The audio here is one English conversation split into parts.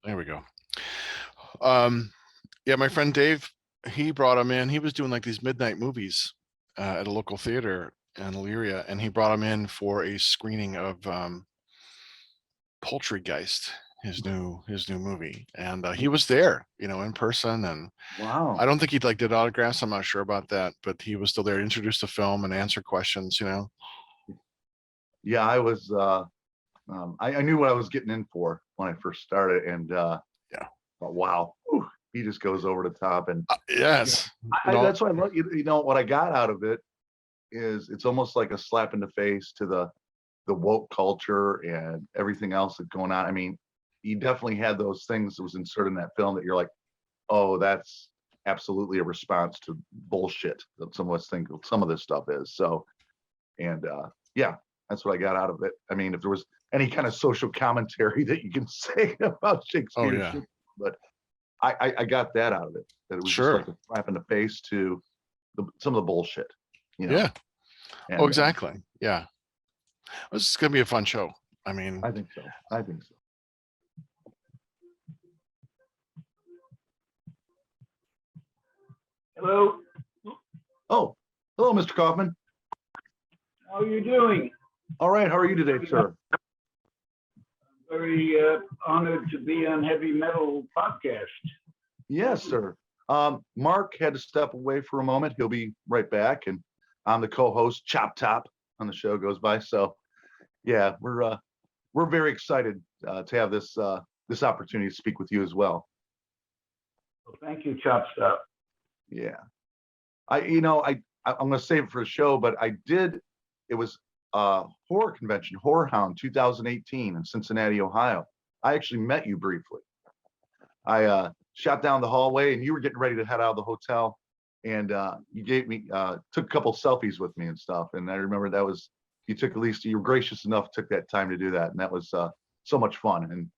There we go. Yeah, my friend Dave, he brought him in. He was doing like these midnight movies at a local theater in Elyria, and he brought him in for a screening of Poultrygeist, his new movie, and he was there, in person. And Wow. I don't think he like did autographs. I'm not sure about that, but he was still there to introduce the film and answer questions. Yeah, I was. I knew what I was getting in for when I first started, and Yeah. but wow, whew, he just goes over the top, and Yes, that's why I love. What I got out of it is it's almost like a slap in the face to the woke culture and everything else that's going on. I mean, he definitely had those things that was inserted in that film that you're like, oh, that's absolutely a response to bullshit that some of us think some of this stuff is. So, and yeah, that's what I got out of it. I mean, if there was any kind of social commentary that you can say about Shakespeare, yeah. but I got that out of it. That it was just Sure. like a slap in the face to some of the bullshit. Yeah. And, Oh, exactly. Yeah. This is gonna be a fun show. I mean, I think so. Hello. Oh, hello, Mr. Kaufman. How are you doing? All right. How are you today, sir? Very honored to be on Heavy Metal Podcast. Yes, sir. Mark had to step away for a moment. He'll be right back, and I'm the co-host, Chop Top, on the show goes by. So, yeah, we're very excited to have this opportunity to speak with you as well. Well, thank you, Chop Stop. Yeah, I'm going to save it for the show, but it was a horror convention, Horror Hound 2018 in Cincinnati, Ohio. I actually met you briefly. I shot down the hallway and you were getting ready to head out of the hotel, and you took a couple selfies with me and stuff. And I remember you were gracious enough, took that time to do that. And that was so much fun, and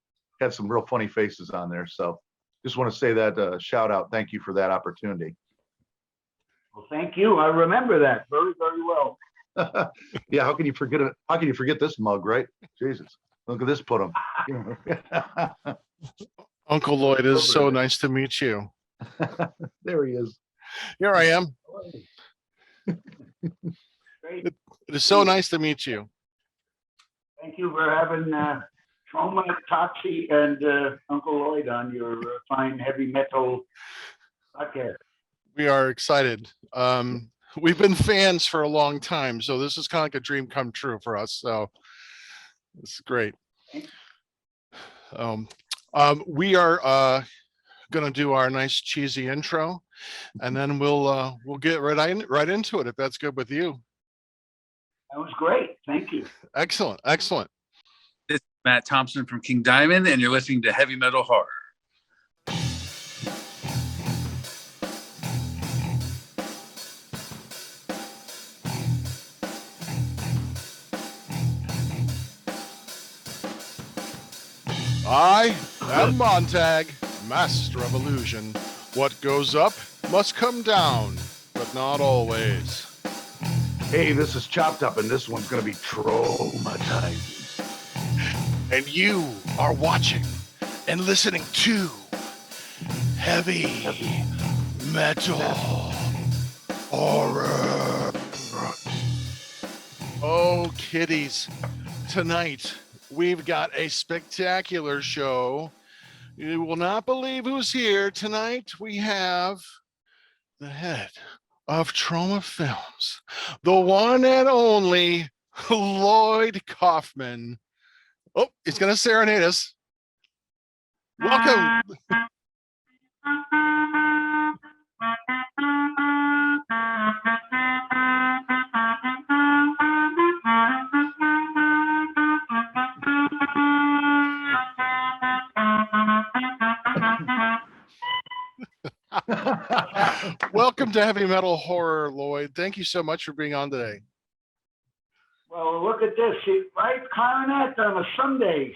had some real funny faces on there. So just want to say that shout out. Thank you for that opportunity. Well, thank you. I remember that very, very well. Yeah, how can you forget it? How can you forget this mug, right? Jesus, look at this put him. Uncle Lloyd, it is so nice to meet you. There he is. Here I am. Great. It is so nice to meet you. Thank you for having Troma, Toxie, and Uncle Lloyd on your fine heavy metal podcast. We are excited. We've been fans for a long time, so this is kind of like a dream come true for us. So it's great. We are going to do our nice cheesy intro, and then we'll get right into it, if that's good with you. That was great. Thank you. Excellent. This is Matt Thompson from King Diamond, and you're listening to Heavy Metal Horror. I am Montag, master of illusion. What goes up must come down, but not always. Hey, this is Chopped Up, and this one's going to be traumatizing. And you are watching and listening to Heavy Metal Horror. Oh, kiddies, tonight we've got a spectacular show. You will not believe who's here. Tonight we have the head of Troma Films, the one and only Lloyd Kaufman. Oh, he's going to serenade us. Welcome. Welcome to Heavy Metal Horror, Lloyd. Thank you so much for being on today. Well, look at this, right? Clarinet on a Sunday,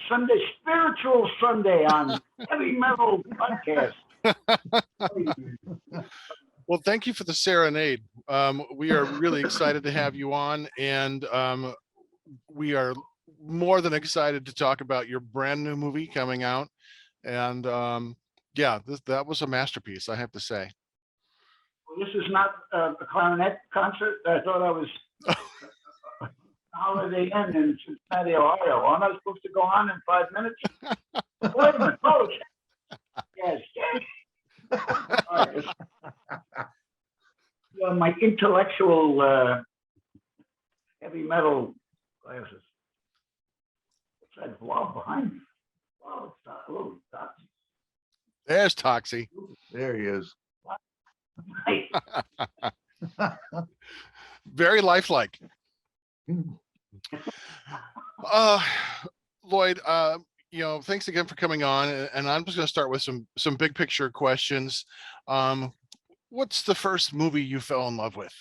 spiritual Sunday on Heavy Metal Podcast. Well, thank you for the serenade. We are really excited to have you on, and we are more than excited to talk about your brand new movie coming out And yeah, that was a masterpiece, I have to say. Well, this is not a clarinet concert. I thought I was Holiday Inn in Cincinnati, Ohio. Aren't I supposed to go on in 5 minutes? Wait a minute. Oh, yes. All right. My intellectual heavy metal glasses. What's that blob behind me? Wow, it's not a little toxic. There's Toxie. There he is. Hey, Very lifelike. Lloyd, thanks again for coming on. And I'm just going to start with some big picture questions. What's the first movie you fell in love with?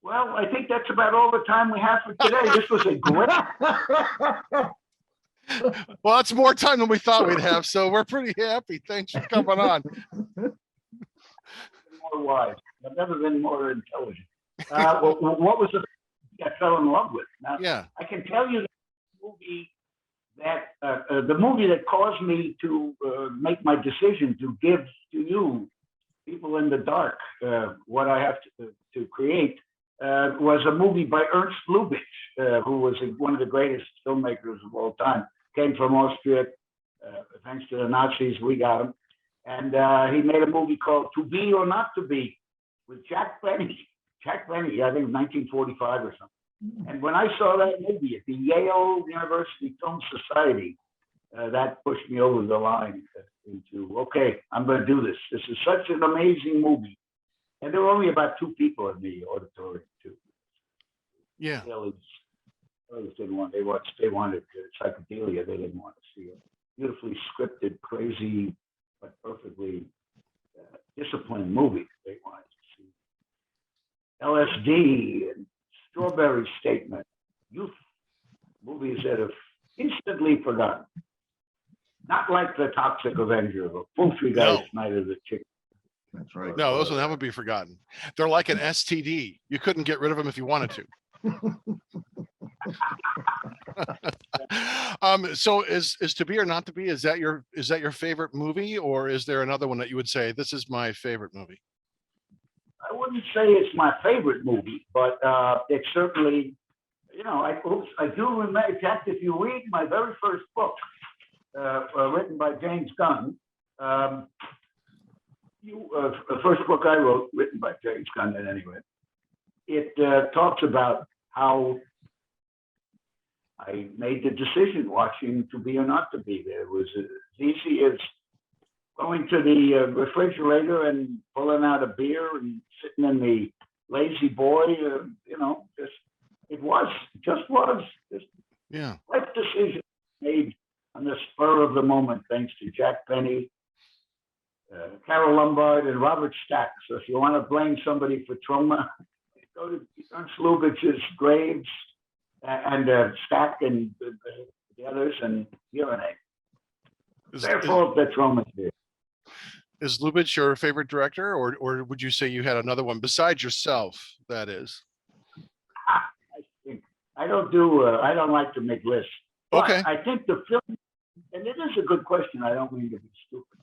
well, I think that's about all the time we have for today. This was a great. Well, it's more time than we thought we'd have, so we're pretty happy. Thanks for coming on. More wise. I've never been more intelligent. What was the movie I fell in love with? Now, Yeah. I can tell you the movie that caused me to make my decision to give to you, people in the dark, what I have to create, was a movie by Ernst Lubitsch, who was one of the greatest filmmakers of all time. Came from Austria. Thanks to the Nazis, we got him. And he made a movie called To Be or Not to Be with Jack Benny. Jack Benny, I think 1945 or something. And when I saw that movie at the Yale University Film Society, that pushed me over the line into, okay, I'm going to do this. This is such an amazing movie. And there were only about 2 people in the auditorium, too. Yeah. Didn't want. They wanted psychedelia. They didn't want to see it. Beautifully scripted, crazy, but perfectly disciplined movie. They wanted to see LSD and Strawberry Statement, youth movies that have instantly forgotten. Not like The Toxic Avenger or Poultry Guys, Night of the Chicken. That's right. No, those will never be forgotten. They're like an STD. You couldn't get rid of them if you wanted to. So is To Be or Not to Be, is that your favorite movie, or is there another one that you would say this is my favorite movie? I wouldn't say it's my favorite movie, but it's certainly, I do remember. In fact, if you read my very first book, written by James Gunn, the first book I wrote, written by James Gunn, anyway, it talks about how I made the decision watching To Be or Not to Be. There was as easy as going to the refrigerator and pulling out a beer and sitting in the lazy boy, just Yeah. life decision made on the spur of the moment, thanks to Jack Benny, Carol Lombard, and Robert Stack. So if you want to blame somebody for Troma, go to Ernst Lubitsch's graves and Stack and the others and urinate. Their fault that Troma's here. Is Lubitsch your favorite director, or would you say you had another one besides yourself? That is. I don't like to make lists. But Okay. I think the film, and it is a good question. I don't mean to be stupid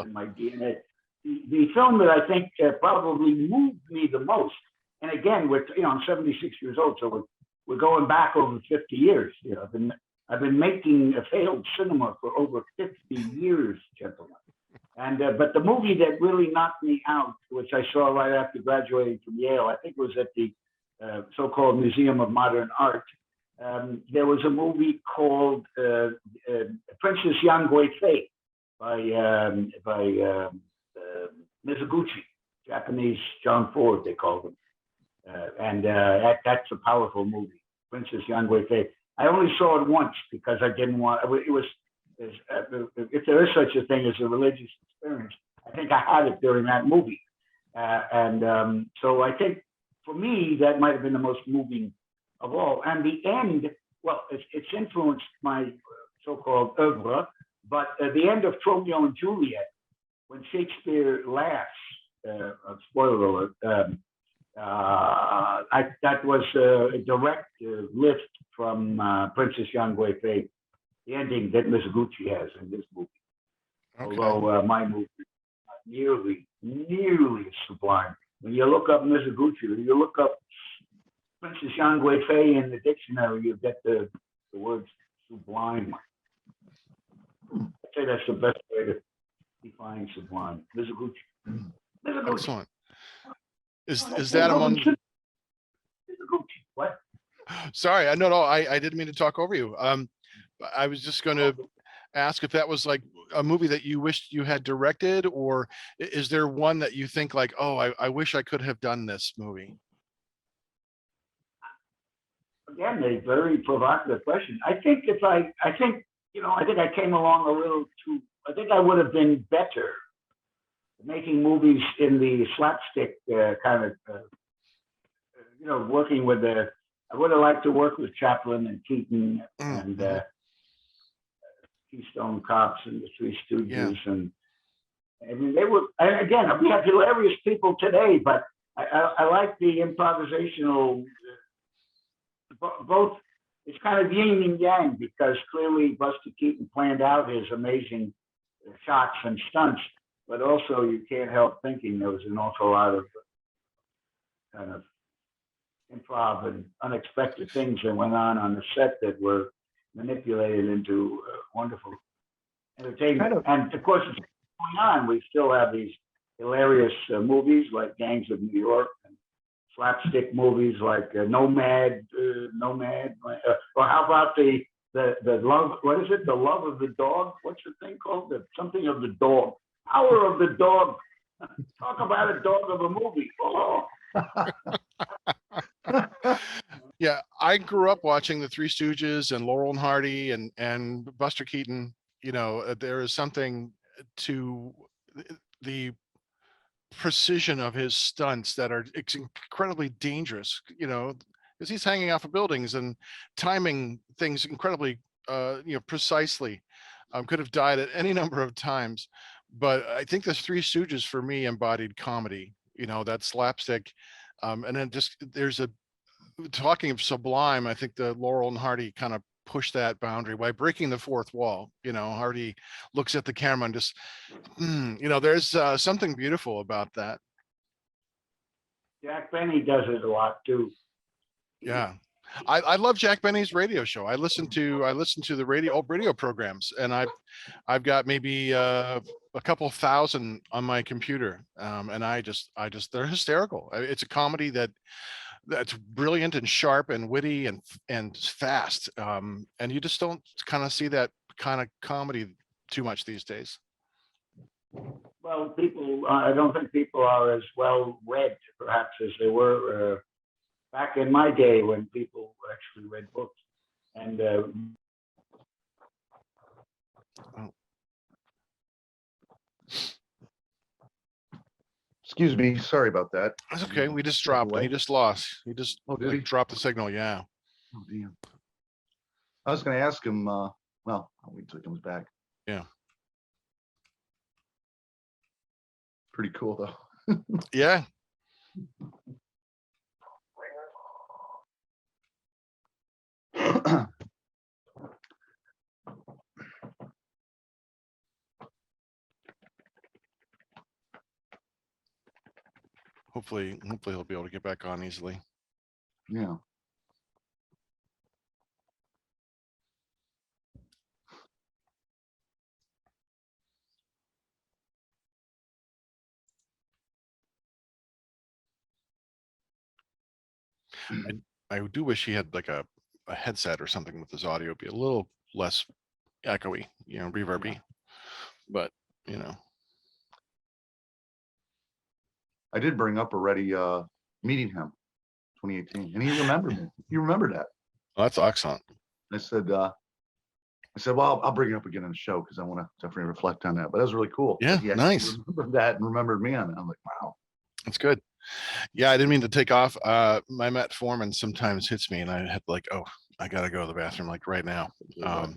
in my DNA. The film that I think probably moved me the most, and again, I'm 76 years old, so we're going back over 50 years. I've been making a failed cinema for over 50 years, gentlemen. And but the movie that really knocked me out, which I saw right after graduating from Yale, I think it was at the so-called Museum of Modern Art. There was a movie called Princess Yang Guifei by Mizoguchi, Japanese John Ford, they called him. And that's a powerful movie, Princess Yang Guifei. I only saw it once because I didn't want, it was, if there is such a thing as a religious experience, I think I had it during that movie. So I think for me, that might have been the most moving of all. And the end, well, it's influenced my so-called oeuvre, but the end of Romeo and Juliet, when Shakespeare laughs, spoiler alert, that was a direct lift from Princess Yang Guifei. the ending that Mizuguchi has in this movie. Okay. Although my movie is not nearly as sublime. When you look up Mizuguchi, or you look up Princess Yang Fei in the dictionary, you get the words sublime. I'd say that's the best way to define sublime. Mizuguchi. Mizuguchi. Excellent. Is that among? Mizuguchi. What? Sorry, I didn't mean to talk over you. I was just going to ask if that was like a movie that you wished you had directed, or is there one that you think like, oh, I wish I could have done this movie? Again, a very provocative question. I think I think I came along a little too. I think I would have been better making movies in the slapstick kind of, working with the. I would have liked to work with Chaplin and Keaton and Keystone Cops and the Three Stooges, and I mean they were. Again, we have hilarious people today, but I like the improvisational. Both, it's kind of yin and yang, because clearly Buster Keaton planned out his amazing shots and stunts, but also you can't help thinking there was an awful lot of kind of improv and unexpected things that went on the set that were manipulated into wonderful entertainment. And of course, it's going on. We still have these hilarious movies like Gangs of New York, and slapstick movies like Nomad, or how about the love? What is it? The Love of the Dog? What's the thing called? Something of the Dog. Power of the Dog. Talk about a dog of a movie. Oh. Yeah, I grew up watching the Three Stooges and Laurel and Hardy and Buster Keaton. There is something to the precision of his stunts that are incredibly dangerous, because he's hanging off of buildings and timing things incredibly precisely. Could have died at any number of times, but I think the Three Stooges for me embodied comedy, that slapstick. And then just talking of sublime, I think the Laurel and Hardy kind of push that boundary by breaking the fourth wall. Hardy looks at the camera and just, there's something beautiful about that. Jack Benny does it a lot too. Yeah. I love Jack Benny's radio show. I listen to the radio programs, and I've got maybe a couple thousand on my computer. And I just they're hysterical. It's a comedy that's brilliant and sharp and witty and fast. And you just don't kind of see that kind of comedy too much these days. Well, people, I don't think people are as well read perhaps as they were back in my day when people actually read books. And Excuse me, sorry about that. That's okay. We just dropped. He just lost. He just did he? dropped the signal. Yeah. Oh, damn. I was going to ask him, well, I'll wait till he comes back. Yeah. Pretty cool, though. Yeah. Hopefully he'll be able to get back on easily. Yeah. I do wish he had like a headset or something with his audio be a little less echoey, reverby. But I did bring up already meeting him 2018, and he remembered me. He remembered that. Oh, that's excellent. I said, well, I'll bring it up again in the show because I want to definitely reflect on that. But that was really cool. Yeah, He nice. remembered that and remembered me on it. I'm like, wow. That's good. Yeah, I didn't mean to take off. My metformin sometimes hits me, and I had like, oh, I gotta go to the bathroom like right now. I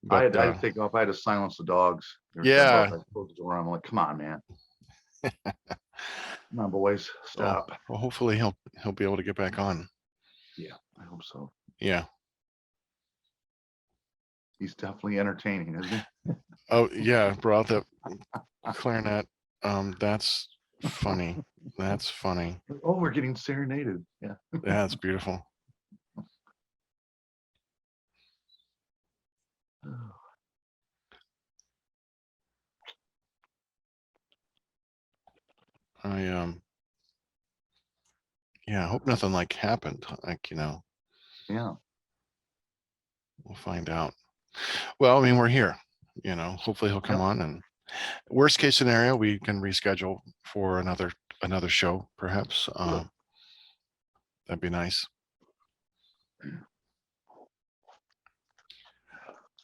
had to take off. I had to silence the dogs. Yeah. I closed the door. I'm like, come on, man. Come on, boys, stop. Well, hopefully he'll be able to get back on. Yeah, I hope so. Yeah. He's definitely entertaining, isn't he? Oh yeah, brought the clarinet. That's funny. That's funny. Oh, we're getting serenaded. Yeah. Yeah, it's beautiful. I yeah, I hope nothing like happened. Like, Yeah. we'll find out. Well, I mean, we're here, hopefully he'll come Yep. on, and worst case scenario, we can reschedule for another show, perhaps. That'd be nice.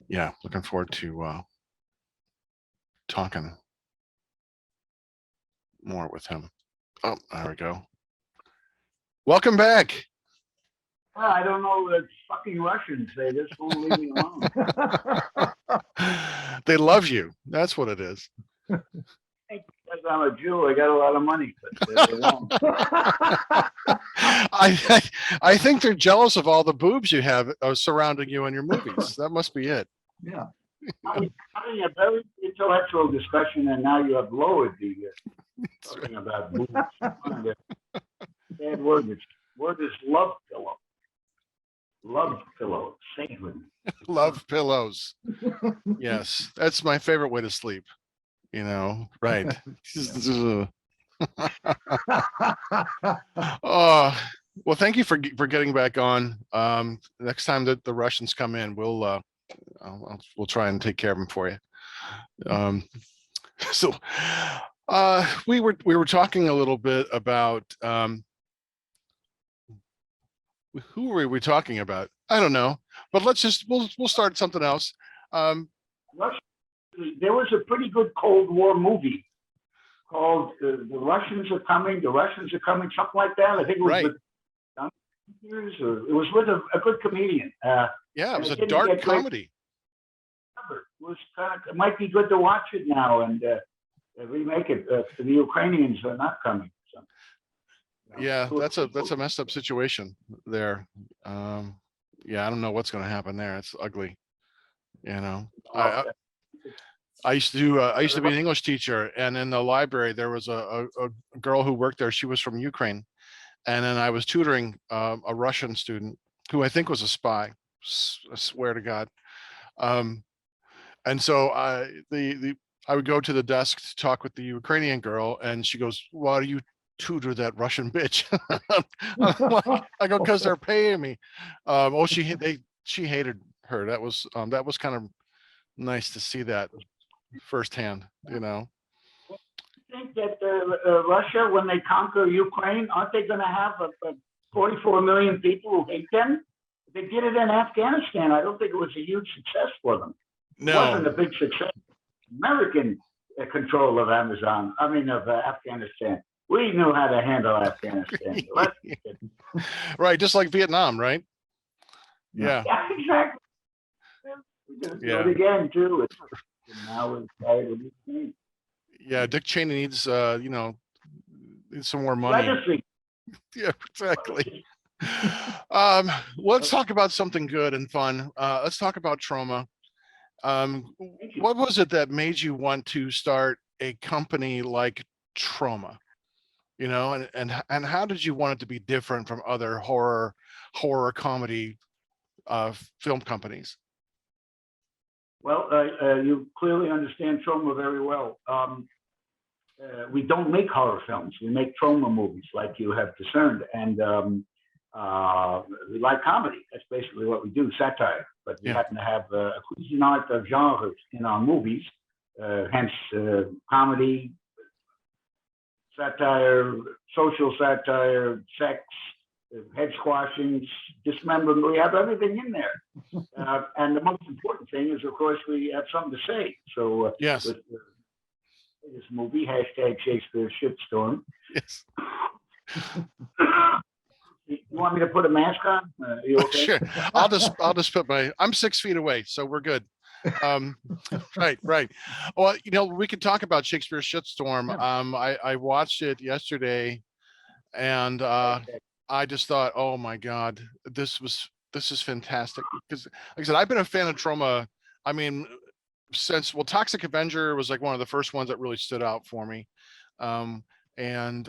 Yeah, looking forward to talking more with him. Oh, there we go. Welcome back. I don't know the fucking Russians. They just won't leave me alone. They love you. That's what it is. Because I'm a Jew, I got a lot of money, but they won't. I think they're jealous of all the boobs you have surrounding you in your movies. That must be it. Yeah. I'm having a very intellectual discussion, and now you have lowered the talking about boobs. Bad word. Word is love pillow. Love pillow. Sacred. Love pillows. Yes, that's my favorite way to sleep. Right. Oh, well, thank you for getting back on. Next time that the Russians come in, we'll try and take care of them for you. So we were talking a little bit about who were we talking about? I don't know, but we'll start something else. There was a pretty good Cold War movie called "The Russians Are Coming." The Russians Are Coming, something like that. I think it was Right. with it was with a good comedian. Yeah, it was a didn't dark get great- comedy. It was it might be good to watch it now and remake it. The Ukrainians are not coming. So, Yeah, that's a messed up situation there. Yeah, I don't know what's going to happen there. It's ugly. I used to be an English teacher, and in the library there was a girl who worked there. She was from Ukraine, and then I was tutoring a Russian student who I think was a spy. I swear to God. And so I would go to the desk to talk with the Ukrainian girl, and she goes, "Why do you tutor that Russian bitch?" I go, "Because they're paying me." She hated her. That was kind of nice to see that firsthand. I think that Russia, when they conquer Ukraine, aren't they going to have 44 million people who hate them? They did it in Afghanistan. I don't think it was a huge success for them. It wasn't a big success. American control of Afghanistan. We knew how to handle Afghanistan. Right, just like Vietnam, right? Yeah. Yeah, exactly. Do it again too. Now we're tired of Ukraine. Yeah, Dick Cheney needs needs some more money. Legacy. Yeah, exactly. Let's talk about something good and fun. Let's talk about Troma. What was it that made you want to start a company like Troma? And how did you want it to be different from other horror comedy film companies? Well, you clearly understand Troma very well. We don't make horror films. We make Troma movies, like you have discerned. And we like comedy. That's basically what we do, satire. But we happen to have a cuisinart of genres in our movies, hence comedy, satire, social satire, sex, head squashings, dismemberment. We have everything in there. And the most important thing is, of course, we have something to say. So yes, with this movie, #Shakespeare Shitstorm. Yes. You want me to put a mask on? You okay? Sure. I'll just put I'm 6 feet away, so we're good. Right. Well, we could talk about Shakespeare Shitstorm. I watched it yesterday, and I just thought, oh my God, this is fantastic. Because like I said, I've been a fan of Troma I mean, Toxic Avenger was like one of the first ones that really stood out for me. Um, and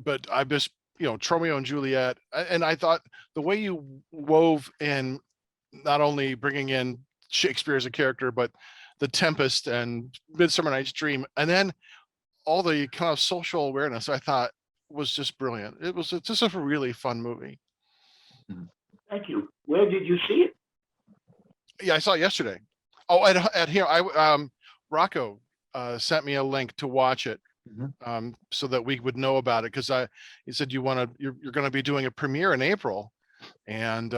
but I just, Tromeo and Juliet, and I thought the way you wove in not only bringing in Shakespeare as a character, but the Tempest and Midsummer Night's Dream, and then all the kind of social awareness, I thought was just brilliant. It was just a really fun movie. Thank you. Where did you see it? Yeah, I saw it yesterday. Oh, at here, Rocco sent me a link to watch it, so that we would know about it, because he said you're going to be doing a premiere in April, and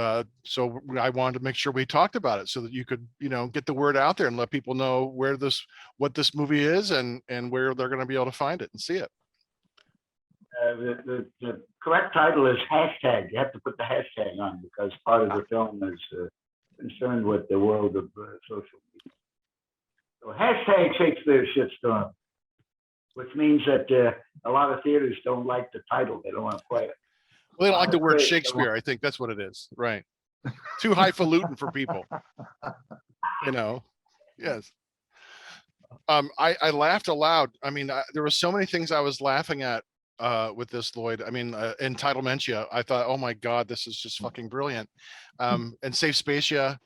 so I wanted to make sure we talked about it so that you could get the word out there and let people know what this movie is, and where they're going to be able to find it and see it. The correct title is hashtag. You have to put the hashtag on, because part of the film is concerned with the world of social media. So hashtag Shakespeare Shitstorm, which means that a lot of theaters don't like the title. They don't want to play it. Well, they don't like the word Shakespeare. I think that's what it is. Right. Too highfalutin for people. Yes. I laughed aloud. I mean, there were so many things I was laughing at with this, Lloyd. I mean, Entitlementia, I thought, oh my God, this is just fucking brilliant. And Safe Spacia.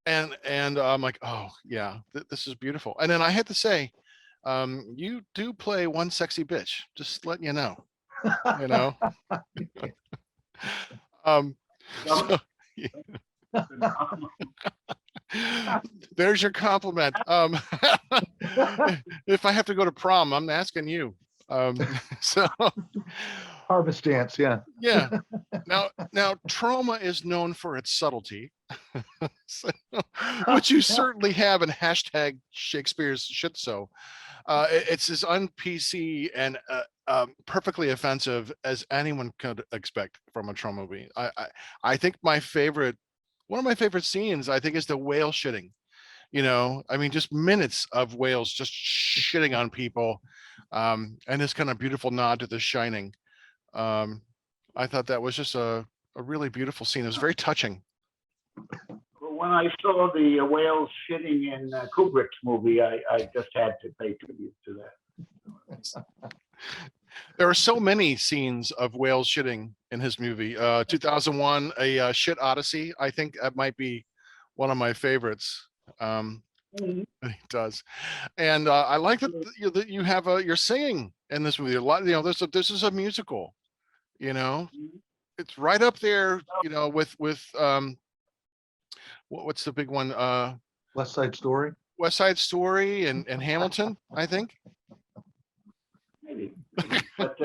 And I'm like, oh yeah, this is beautiful. And then I had to say, you do play one sexy bitch, just letting you know. So, there's your compliment. If I have to go to prom, I'm asking you. So Harvest dance, yeah. Yeah. Now Troma is known for its subtlety, so, which you certainly have in hashtag Shakespeare's shit. So it's as un-PC and perfectly offensive as anyone could expect from a Troma movie. I think one of my favorite scenes, I think, is the whale shitting. I mean, just minutes of whales just shitting on people, and this kind of beautiful nod to The Shining. I thought that was just a really beautiful scene. It was very touching. Well, when I saw the whales shitting in Kubrick's movie, I just had to pay tribute to that. There are so many scenes of whales shitting in his movie. 2001, A Shit Odyssey. I think that might be one of my favorites. He does, and I like that you have you're singing in this movie a lot. This is a musical. It's right up there. With what's the big one? West Side Story. West Side Story and Hamilton, I think. Maybe. But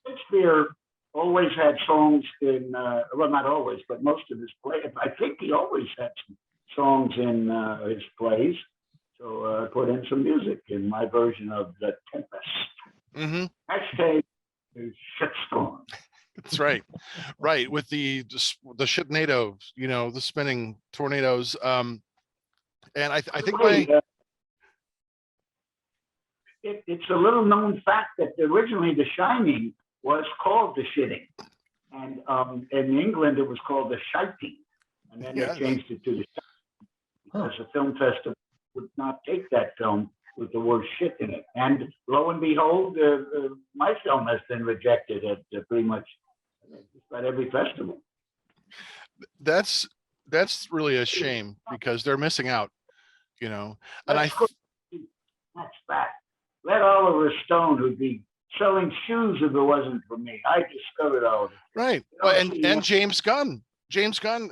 Shakespeare always had songs in, well, not always, but most of his plays. I think he always had some songs in his plays. So I put in some music in my version of the Tempest. Hashtag Shitstorm. That's right. Right. With the shitnado, the spinning tornadoes. And I think it's a little known fact that originally The Shining was called The Shitting. And in England, it was called The Shiting. And then they changed it to The Shiting because the film festival would not take that film with the word shit in it. And lo and behold, my film has been rejected at pretty much just about every festival. That's really a shame, because they're missing out, And that's that. Let Oliver Stone, who'd be selling shoes if it wasn't for me. I discovered all of it. Right. And James Gunn. James Gunn,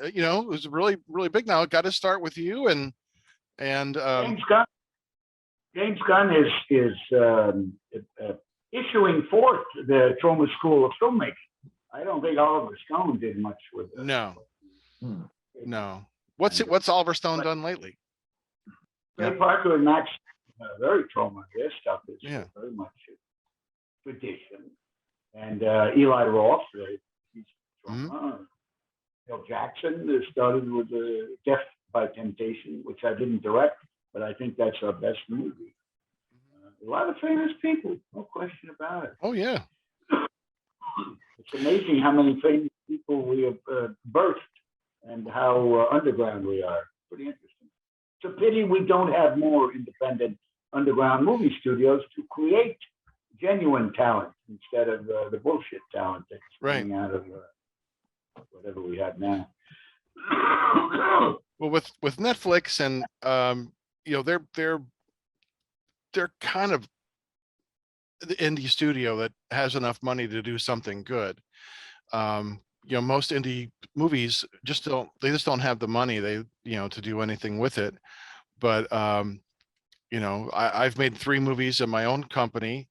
was really, really big now. It got to start with you and James Gunn is issuing forth the Troma School of Filmmaking. I don't think Oliver Stone did much with it. No. What's Oliver Stone done lately? Ray Parker and Max, very Troma. Their stuff is very much tradition. And Eli Roth, he's Troma. Bill Jackson started with Death by Temptation, which I didn't direct, but I think that's our best movie. A lot of famous people, no question about it. Oh yeah. It's amazing how many famous people we have birthed and how underground we are. Pretty interesting. It's a pity we don't have more independent underground movie studios to create genuine talent instead of the bullshit talent that's coming out of whatever we have now. Well, with Netflix and they're kind of the indie studio that has enough money to do something good. Most indie movies just don't have the money to do anything with it. But I've made 3 movies in my own company.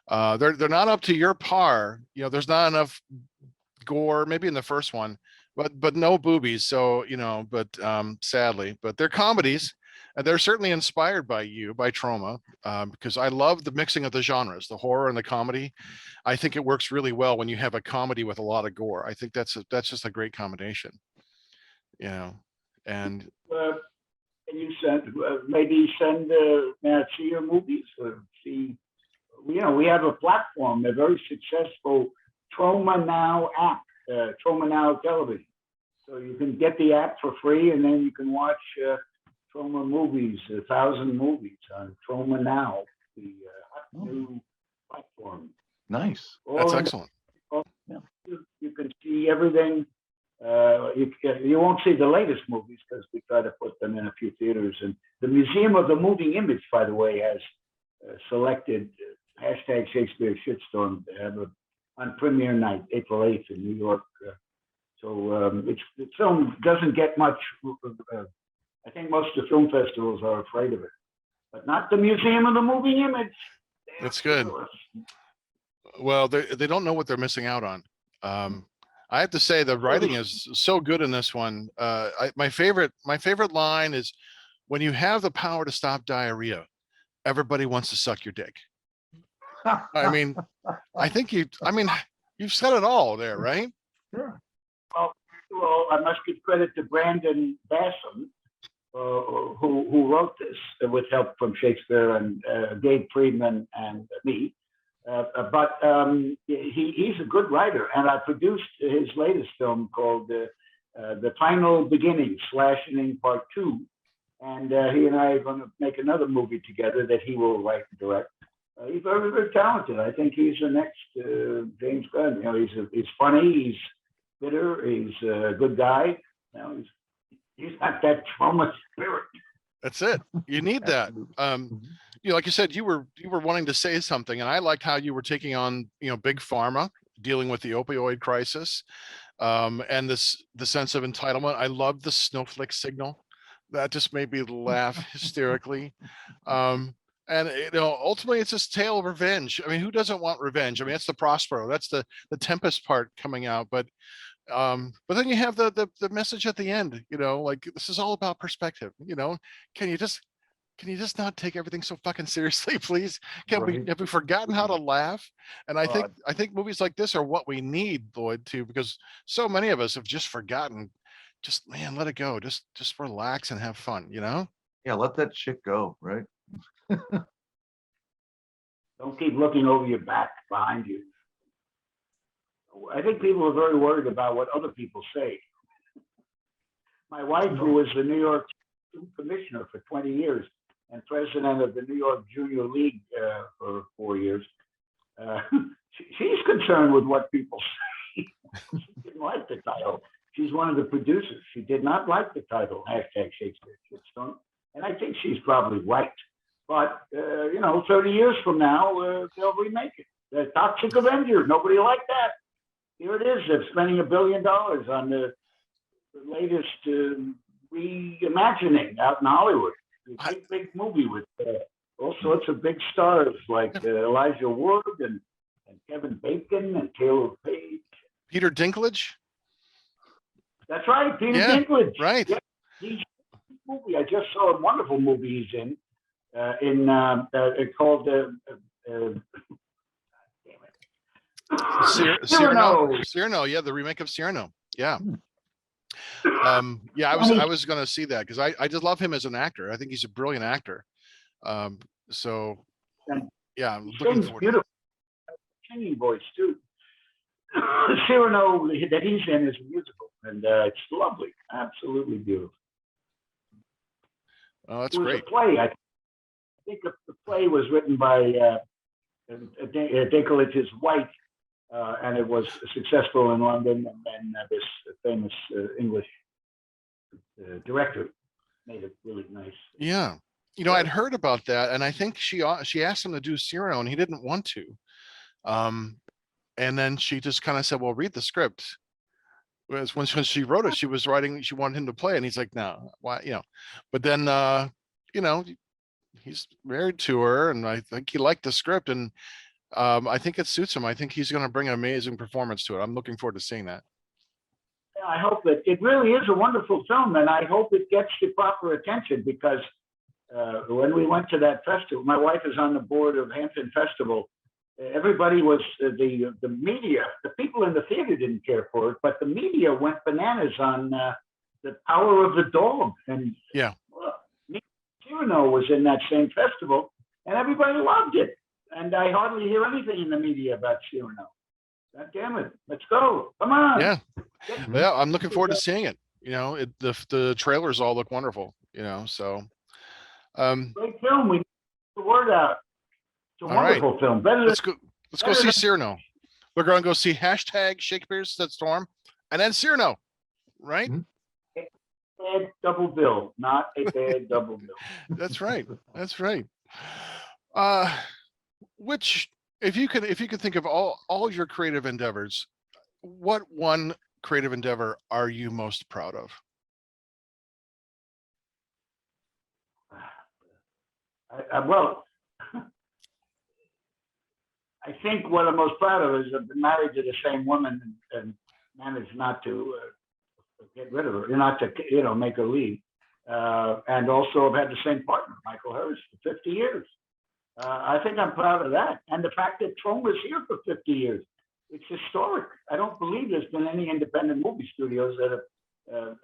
They're not up to your par. There's not enough gore, maybe in the first one, but no boobies. So, sadly, but they're comedies, and they're certainly inspired by Troma, because I love the mixing of the genres, the horror and the comedy. I think it works really well when you have a comedy with a lot of gore. I think that's just a great combination, and Can you send may I see your movies or see? We have a platform, a very successful Troma Now app, Troma Now television. So you can get the app for free, and then you can watch Troma movies, 1,000 movies on Troma Now, the new platform. Nice. That's excellent. You can see everything. You won't see the latest movies because we try to put them in a few theaters. And the Museum of the Moving Image, by the way, has selected hashtag Shakespeare Shitstorm to have on premiere night, April 8th in New York. The film doesn't get much. I think most of the film festivals are afraid of it, but not the Museum of the Moving Image. That's good. Well, they don't know what they're missing out on. I have to say the writing is so good in this one. My favorite line is, when you have the power to stop diarrhea, everybody wants to suck your dick. I mean, you've said it all there, right? Sure. Well, I must give credit to Brandon Bassam, who wrote this with help from Shakespeare and Gabe Friedman and me. But he's a good writer, and I produced his latest film called The Final Beginning, /Ending Part 2. And he and I are going to make another movie together that he will write and direct. He's very, very talented. I think he's the next James Gunn. He's funny, he's bitter, he's a good guy. He's got that trauma spirit. That's it. You need that. Like you said, you were wanting to say something, and I liked how you were taking on, big pharma, dealing with the opioid crisis, and the sense of entitlement. I love the snowflake signal. That just made me laugh hysterically. And ultimately, it's this tale of revenge. I mean, who doesn't want revenge? I mean, that's the Prospero. That's the Tempest part coming out. But then you have the message at the end. Like, this is all about perspective. Can you just not take everything so fucking seriously, please? Have we forgotten how to laugh? And I think movies like this are what we need, Lloyd, too, because so many of us have just forgotten. Just, man, let it go. Just relax and have fun. Yeah, let that shit go, right? Don't keep looking over your back behind you. I think people are very worried about what other people say. My wife, who was the New York commissioner for 20 years and president of the New York Junior League for 4 years, she's concerned with what people say. She didn't like the title. She's one of the producers. She did not like the title, hashtag Shakespeare Shitstorm. And I think she's probably right. But, 30 years from now, they'll remake it. The Toxic Avenger, nobody liked that. Here it is. They're spending $1 billion on the latest reimagining out in Hollywood. A big movie with all sorts of big stars like Elijah Wood and Kevin Bacon and Taylor Page. Peter Dinklage? That's right, Peter Dinklage. Right. Yeah, movie. I just saw a wonderful movie he's in called Cyrano, yeah, the remake of Cyrano. Yeah. I was gonna see that because I just love him as an actor. I think he's a brilliant actor. I'm looking forward to it. Singing voice too. Cyrano that he's in is a musical, and it's lovely, absolutely beautiful. Oh, that's It was great. a play. I think the play was written by Dinklage's wife, and it was successful in London. And then this famous English director made it really nice. Yeah. You know, I'd heard about that, and I think she asked him to do Cyrano, and he didn't want to. And then she just kind of said, "Well, read the script." Whereas when she wrote it, she wanted him to play, and he's like, "No, why?" You know. But then, you know, he's married to her, and I think he liked the script, and I think it suits him. I think he's going to bring an amazing performance to it. I'm looking forward to seeing that. I hope that it really is a wonderful film, and I hope it gets the proper attention because when we went to that festival, my wife is on the board of Hampton Festival. Everybody was the media, the people in the theater didn't care for it, but the media went bananas on the power of the dog. And Yeah. Cyrano was in that same festival, and everybody loved it. And I hardly hear anything in the media about Cyrano. God damn it! Let's go! Come on! Yeah, yeah. I'm looking forward to seeing it. You know, the trailers all look wonderful. You know, so. Great film. We get the word out. It's a All right. wonderful film. Better Let's go better see than- Cyrano. We're going to go see #Shakespeare's Shitstorm and then Cyrano, right? bad double bill, not a bad double bill. That's right. That's right. Which, if you could think of all your creative endeavors, what one creative endeavor are you most proud of? Well, I think what I'm most proud of is I've been married to the same woman and managed not to get rid of her, not to make her leave. And also I've had the same partner, Michael Harris, for 50 years. I think I'm proud of that. And the fact that Troma's here for 50 years, it's historic. I don't believe there's been any independent movie studios that have,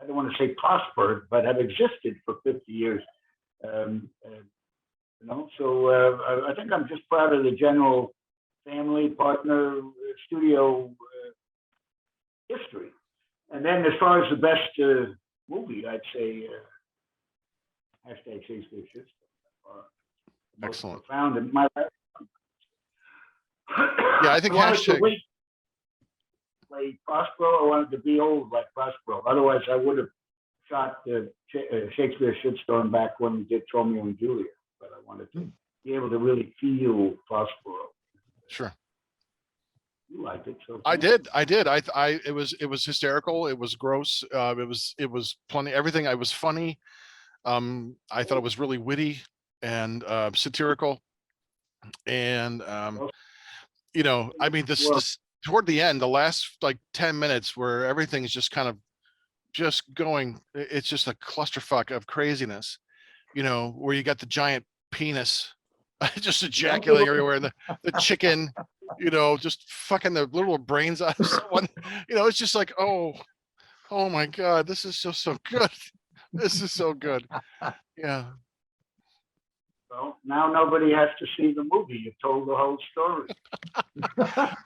I don't want to say prospered, but have existed for 50 years. So I think I'm just proud of the general family, partner, studio history. And then as far as the best movie, I'd say #Shakespeare Shitstorm. Excellent. Profound in my life. Yeah, I think I wanted to hashtag. play Prospero. I wanted to be old like Prospero. Otherwise, I would have shot Shakespeare Shitstorm back when we did Romeo and Juliet. But I wanted to be able to really feel Prospero. Sure. You liked it, so I did. It was hysterical. It was gross. It was plenty. Everything. I was funny. I thought it was really witty and satirical. And I mean, this toward the end, the last like 10 minutes, where everything's just kind of just going. It's just a clusterfuck of craziness. Where you got the giant penis just ejaculating everywhere, and the chicken. Just fucking the little brains out of someone. It's just like, oh my God, this is so good. This is so good. Yeah. Well, now nobody has to see the movie. You've told the whole story.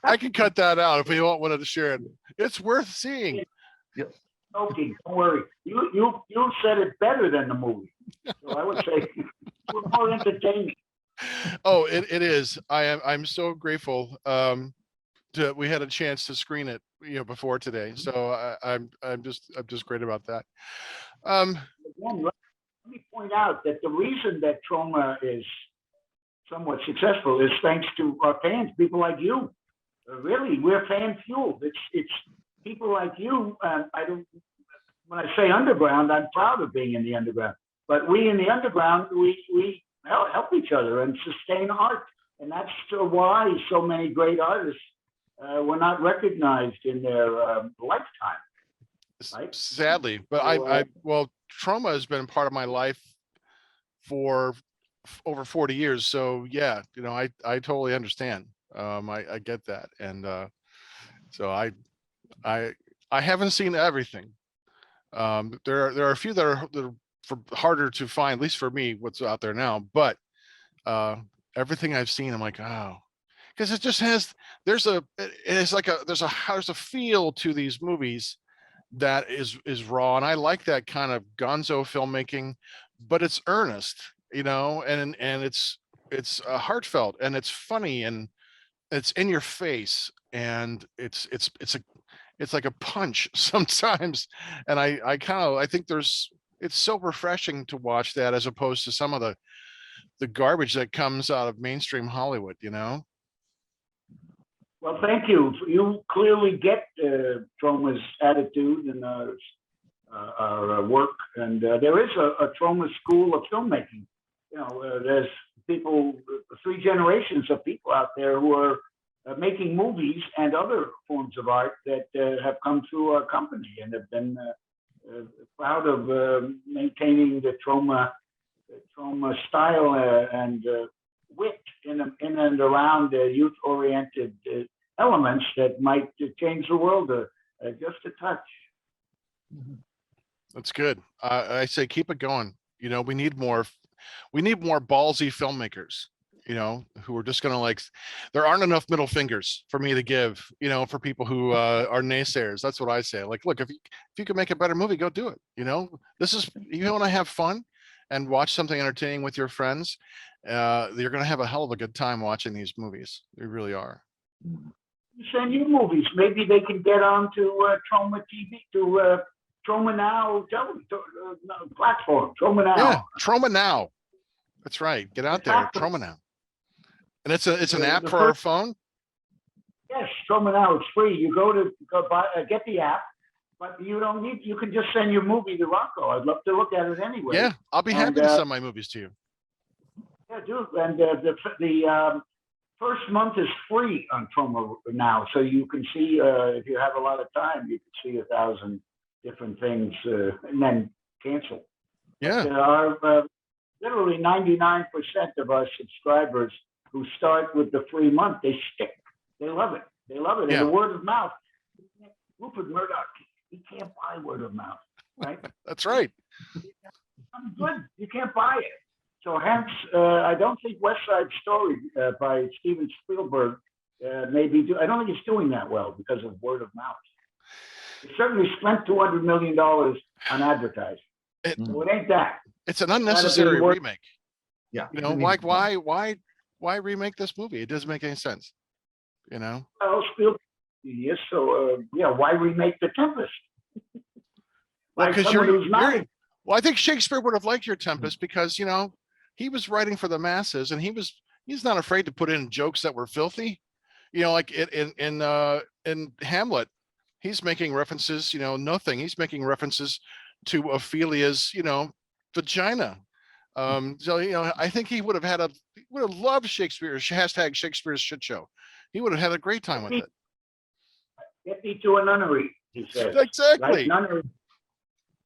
I can cut that out if you wanted to share it. It's worth seeing. Okay, don't worry. You said it better than the movie. So I would say we're more entertaining. Oh, it is. I'm so grateful. We had a chance to screen it, before today. So I'm just great about that. Again, let me point out that the reason that Troma is somewhat successful is thanks to our fans, people like you. Really, we're fan fueled. It's people like you. When I say underground, I'm proud of being in the underground. But we in the underground, we help each other and sustain art, and that's why so many great artists were not recognized in their lifetime. Right? Sadly, but well, Troma has been part of my life for over 40 years. So yeah, I totally understand. I get that, and so I haven't seen everything. There are a few that are harder to find, at least for me, what's out there now. But everything I've seen, I'm like, oh, because it just has. There's a feel to these movies that is raw, and I like that kind of gonzo filmmaking, but it's earnest, and it's heartfelt, and it's funny, and it's in your face, and it's like a punch sometimes. And I think it's so refreshing to watch that, as opposed to some of the garbage that comes out of mainstream Hollywood. Well, thank you. You clearly get Troma's attitude and our work, and there is a Troma school of filmmaking. There's people, 3 generations of people out there who are making movies and other forms of art that have come through our company and have been proud of maintaining the Troma style and wit in and around youth-oriented elements that might change the world just a touch. That's good. I say keep it going. We need more ballsy filmmakers, who are just gonna there aren't enough middle fingers for me to give, for people who are naysayers. That's what I say. Like, look, if you can make a better movie, go do it. This is, you want to have fun and watch something entertaining with your friends. You're gonna have a hell of a good time watching these movies. They really are. Send you movies. Maybe they can get on to Troma TV, to Troma Now platform. Troma Now. Yeah, Troma Now. That's right. Get out there, Troma Now. And it's an app for our phone. Yes, Troma Now. It's free. You go buy, get the app, but you don't need. You can just send your movie to Rocco. I'd love to look at it anyway. Yeah, I'll be happy to send my movies to you. Yeah, do. And the first month is free on Troma Now, so you can see if you have a lot of time, you can see 1,000 different things and then cancel. Yeah. There are literally 99% of our subscribers who start with the free month. They stick. They love it. They love it. Yeah. And the word of mouth. Rupert Murdoch, he can't buy word of mouth, right? That's right. Good. You can't buy it. So hence, I don't think West Side Story by Steven Spielberg I don't think it's doing that well because of word of mouth. It certainly spent $200 million on advertising. So it ain't that. It's an unnecessary remake. Yeah. Why remake this movie? It doesn't make any sense. Well, Spielberg, yes. So why remake the Tempest? Well, because I think Shakespeare would have liked your Tempest because he was writing for the masses, and he's not afraid to put in jokes that were filthy. Like in Hamlet, he's making references. Nothing. He's making references to Ophelia's vagina. So I think he would have loved Shakespeare's #Shakespeare's shit show. He would have had a great time with it. Get me to a nunnery, he said. Exactly. Right?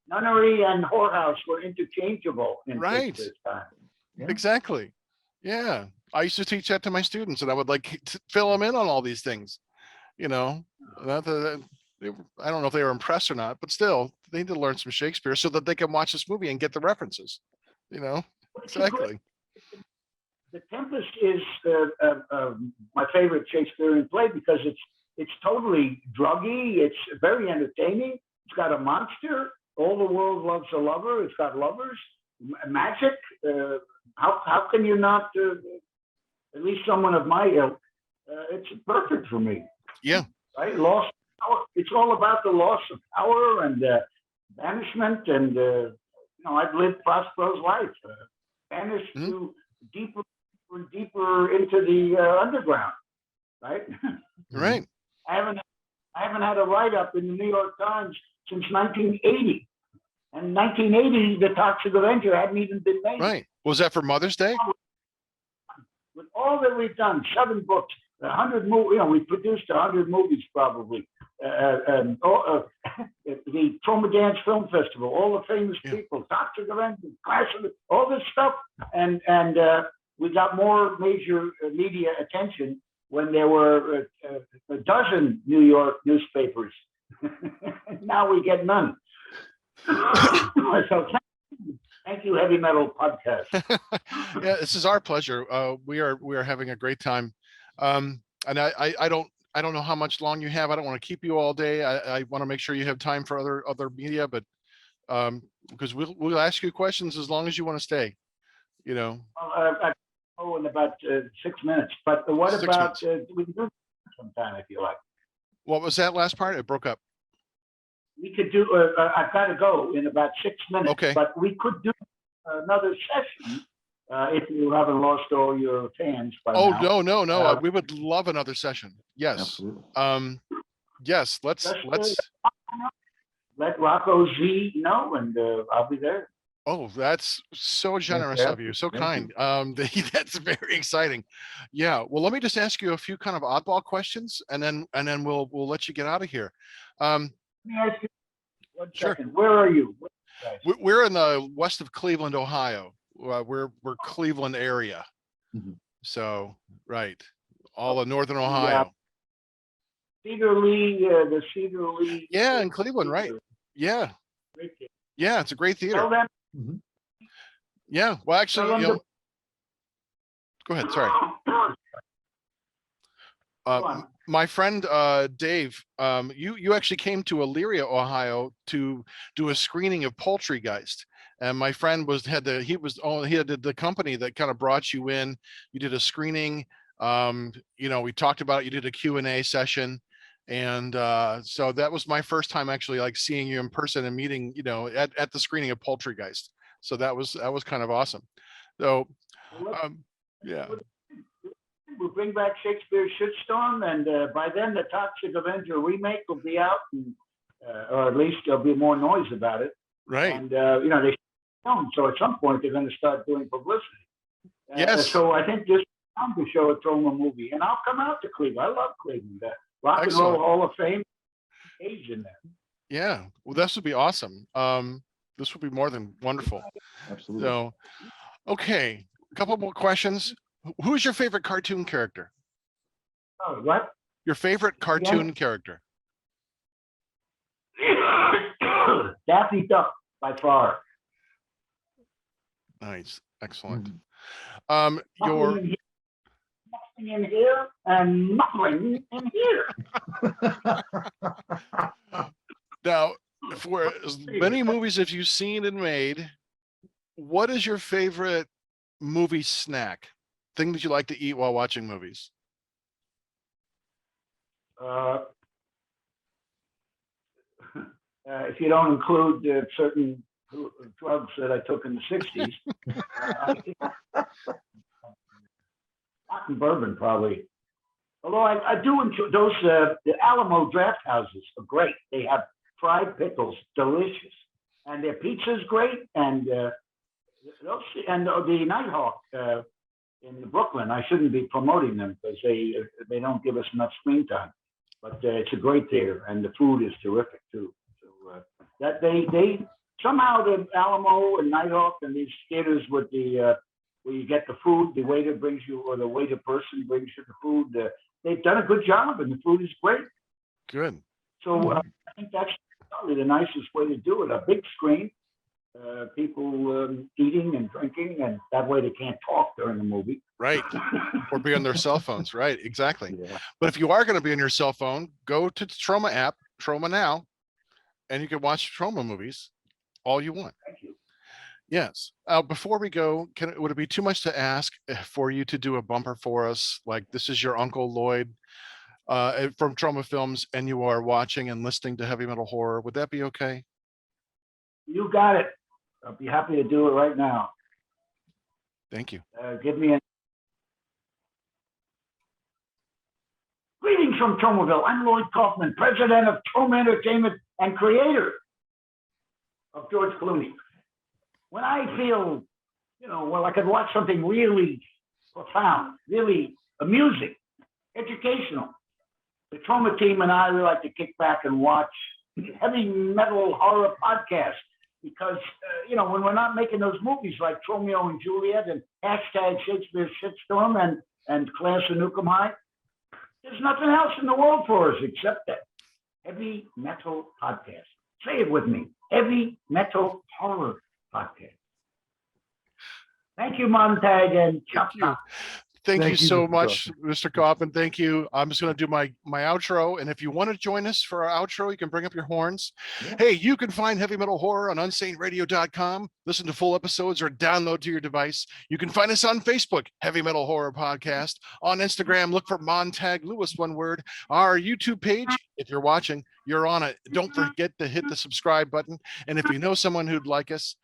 Nunnery and whorehouse were interchangeable in Shakespeare's time. Yeah. Exactly. Yeah. I used to teach that to my students, and I would fill them in on all these things. Not that I don't know if they were impressed or not, but still, they need to learn some Shakespeare so that they can watch this movie and get the references. Exactly. The Tempest is my favorite Shakespearean play because it's totally druggy. It's very entertaining. It's got a monster. All the world loves a lover. It's got lovers, magic. How can you not? At least someone of my ilk. It's perfect for me. Yeah. Right. Lost power. It's all about the loss of power and banishment. And I've lived Prospero's life. Banished to deeper and deeper into the underground. Right. Right. I haven't had a write-up in the New York Times since 1980. And 1980, The Toxic Avenger hadn't even been made. Right. Was that for Mother's Day? With all that we've done, 7 books, 100 movies, we produced 100 movies probably. The Troma Dance Film Festival, all the famous people, Toxic Avenger, Clash of the, all this stuff. And we got more major media attention when there were a dozen New York newspapers. Now we get none. So thank you, Heavy Metal Podcast. Yeah, this is our pleasure. We are having a great time. And I I don't know how much long you have. I don't want to keep you all day. I want to make sure you have time for other media, but because we'll ask you questions as long as you want to stay. You know. Well, in about 6 minutes. But what 6 about minutes. we can do it sometime if you like. What was that last part? It broke up. We could do. I've got to go in about 6 minutes. Okay. But we could do another session if you haven't lost all your fans by now. Oh no. We would love another session. Yes. Absolutely. Yes. Let's. Let Rocco Z know, and I'll be there. Oh, that's so generous of you. So kind. That's very exciting. Yeah. Well, let me just ask you a few kind of oddball questions, and then we'll let you get out of here. Let me ask you one Sure. second. Where are you? We're in the west of Cleveland, Ohio. We're Cleveland area. Mhm. So right, all of northern Ohio. Cedar Lee, the Cedar Lee. Yeah, in Cleveland, right? Yeah, Great theater. yeah. It's a great Tell theater. them. Mhm. Yeah. Well, actually, Tell them go ahead. Sorry. Go on. My friend Dave, you actually came to Elyria, Ohio, to do a screening of Poultrygeist, and my friend had the company that kind of brought you in. You did a screening. We talked about it. You did a Q&A session, and so that was my first time actually like seeing you in person and meeting at the screening of Poultrygeist. So that was kind of awesome. So yeah. We'll bring back Shakespeare's Shitstorm, and by then the Toxic Avenger remake will be out, and, or at least there'll be more noise about it. Right. And they film, so at some point they're going to start doing publicity. Yes. So I think this is time to show a Troma movie, and I'll come out to Cleveland. I love Cleveland. Rock Excellent. and Roll Hall of Fame, age in there. Yeah. Well, this would be awesome. This would be more than wonderful. Absolutely. So, okay, a couple more questions. Who's your favorite cartoon character? Oh, what? Your favorite cartoon character? Daffy Duck, by far. Nice, excellent. Mhm. Your Nothing in here and nothing in here. now, for as many movies as you've seen and made, what is your favorite movie snack? Thing that you like to eat while watching movies? If you don't include certain drugs that I took in the 60s, cotton bourbon probably. Although I do enjoy those, the Alamo draft houses are great. They have fried pickles, delicious. And their pizza's great. And the Nighthawk in Brooklyn, I shouldn't be promoting them because they don't give us enough screen time. But it's a great theater, and the food is terrific too. So that they somehow the Alamo and Nighthawk and these theaters with the where you get the food, the waiter brings you, or the waiter person brings you the food. They've done a good job, and the food is great. Good. So I think that's probably the nicest way to do it. A big screen, people eating and drinking, and that way they can't talk during the movie. Right. Or be on their cell phones. Right. Exactly. Yeah. But if you are going to be on your cell phone, go to the Troma app, Troma Now, and you can watch Troma movies all you want. Thank you. Yes. Before we go, would it be too much to ask for you to do a bumper for us? Like, this is your Uncle Lloyd from Troma Films, and you are watching and listening to Heavy Metal Horror. Would that be okay? You got it. I'll be happy to do it right now. Thank you. Give me a greetings from Tromaville. I'm Lloyd Kaufman, president of Troma Entertainment and creator of George Clooney. When I feel, I could watch something really profound, really amusing, educational, the Troma team and I, we like to kick back and watch Heavy Metal Horror Podcast. Because, when we're not making those movies like Romeo and Juliet and hashtag Shakespeare's Shitstorm and Class of Nukem High, there's nothing else in the world for us except that Heavy Metal Podcast. Say it with me. Heavy Metal Horror Podcast. Thank you, Montag and Chop. Thank you so Mr. much, Mr. Kaufman. Thank you. I'm just going to do my outro. And if you want to join us for our outro, you can bring up your horns. Yeah. Hey, you can find Heavy Metal Horror on unsaneradio.com. Listen to full episodes or download to your device. You can find us on Facebook, Heavy Metal Horror Podcast. On Instagram, look for Montag Lewis, one word. Our YouTube page, if you're watching, you're on it. Don't forget to hit the subscribe button. And if you know someone who'd like us,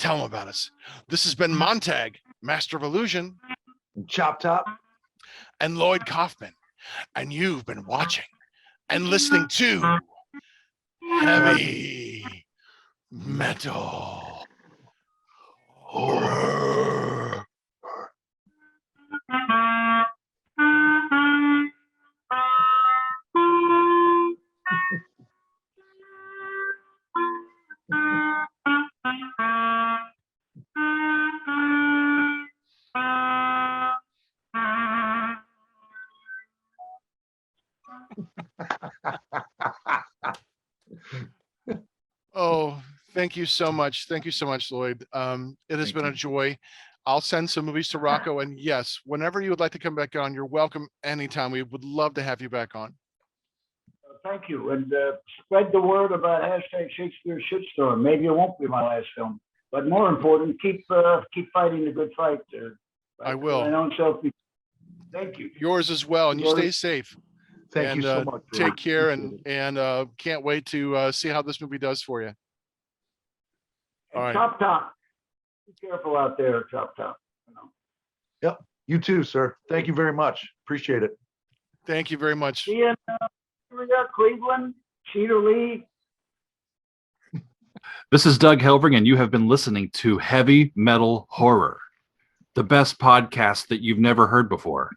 tell them about us. This has been Montag, Master of Illusion, Chop Top. and Lloyd Kaufman. And you've been watching and listening to Heavy Metal Horror. Oh, thank you so much. Thank you so much, Lloyd. It has been a joy. I'll send some movies to Rocco. And yes, whenever you would like to come back on, you're welcome anytime. We would love to have you back on. Thank you. And spread the word about hashtag Shakespeare Shitstorm. Maybe it won't be my last film. But more important, keep fighting the good fight. I will. My own self. Thank you. Yours as well. And you stay safe. Thank you so much. Take care and Appreciate it. can't wait to see how this movie does for you. All right. Chop Top. Be careful out there, Chop Top. You know. You too, sir. Thank you very much. Appreciate it. Thank you very much. See you in Cleveland, Cedar Lee. This is Doug Helbring, and you have been listening to Heavy Metal Horror, the best podcast that you've never heard before.